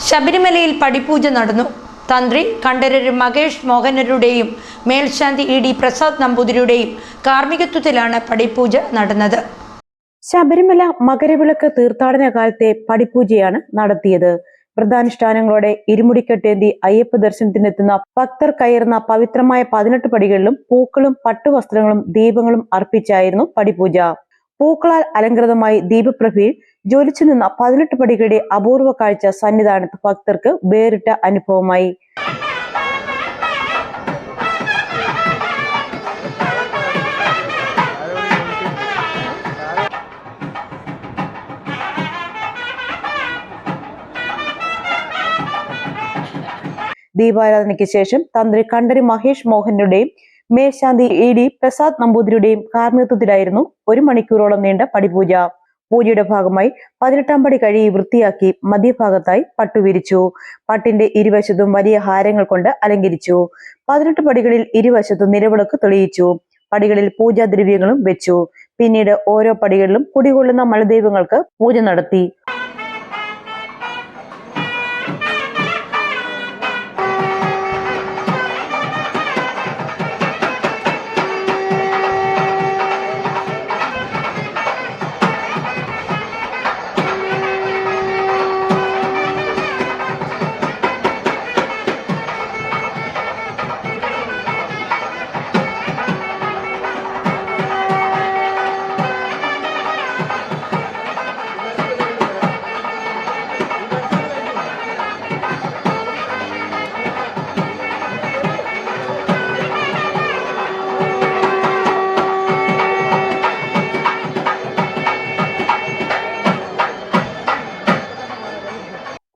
ശബരിമലയിൽ പടിപൂജ നടന്നു. തന്ത്രി കണ്ഠരര് മകേഷ് മോഹനരുടെയും മേൽശാന്തി ഇ.ഡി. പ്രസാദ് നമ്പൂതിരിയുടെയും കാർമ്മികത്വത്തിലാണ് പടിപൂജ നടന്നത്. ശബരിമല മകരവിളക്ക് തീർത്ഥാടന കാലത്തെ പടിപൂജയാണ് നടത്തിയത്. വ്രതാനുഷ്ഠാനങ്ങളോടെ ഇരുമുടിക്കെട്ടേന്തി അയ്യപ്പ ദർശനത്തിനെത്തുന്ന ഭക്തർ കയറുന്ന പവിത്രമായ 18 പടികളിലും പൂക്കളും പട്ടുവസ്ത്രങ്ങളും ദീപങ്ങളും അർപ്പിച്ചായിരുന്നു പടിപൂജ. പൂക്കളാൽ അലങ്കൃതമായി ദീപപ്രഭയിൽ ജ്വലിച്ചു നിന്ന 18 പടികളുടെ അപൂർവ കാഴ്ച സന്നിധാനത്ത് ഭക്തർക്ക് വേറിട്ട അനുഭവമായി. ദീപാരാധനയ്ക്ക് ശേഷം തന്ത്രി കണ്ഠരര് മകേഷ് മോഹനരുടെയും മേൽശാന്തി ഇ.ഡി. പ്രസാദ് നമ്പൂതിരിയുടെയും കാർമ്മികത്വത്തിലായിരുന്നു 1 മണിക്കൂറോളം നീണ്ട പടിപൂജ. പൂജയുടെ ഭാഗമായി 18ാം പടി കഴുകി വൃത്തിയാക്കി മധ്യഭാഗത്തായി പട്ടുവിരിച്ചു. പട്ടിന്റെ ഇരുവശത്തും വലിയ ഹാരങ്ങൾ കൊണ്ട് അലങ്കരിച്ചു. 18 പടികളിൽ ഇരുവശത്തും നിലവിളക്ക് തെളിയിച്ചു. പടികളിൽ പൂജാദ്രവ്യങ്ങളും വെച്ചു. പിന്നീട് ഓരോ പടികളിലും കുടികൊള്ളുന്ന മലദൈവങ്ങൾക്ക് പൂജ നടത്തി.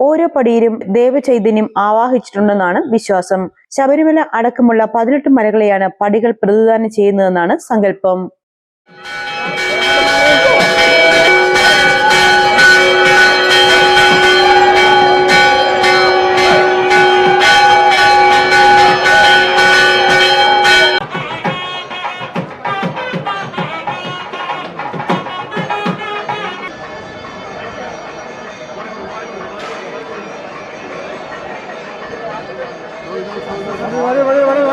ഓരോ പടിയിലും ദേവചൈതന്യം ആവാഹിച്ചിട്ടുണ്ടെന്നാണ് വിശ്വാസം. ശബരിമല അടക്കമുള്ള 18 മലകളെയാണ് പടികൾ പ്രതിദാനം ചെയ്യുന്നതെന്നാണ് സങ്കല്പം. Vale.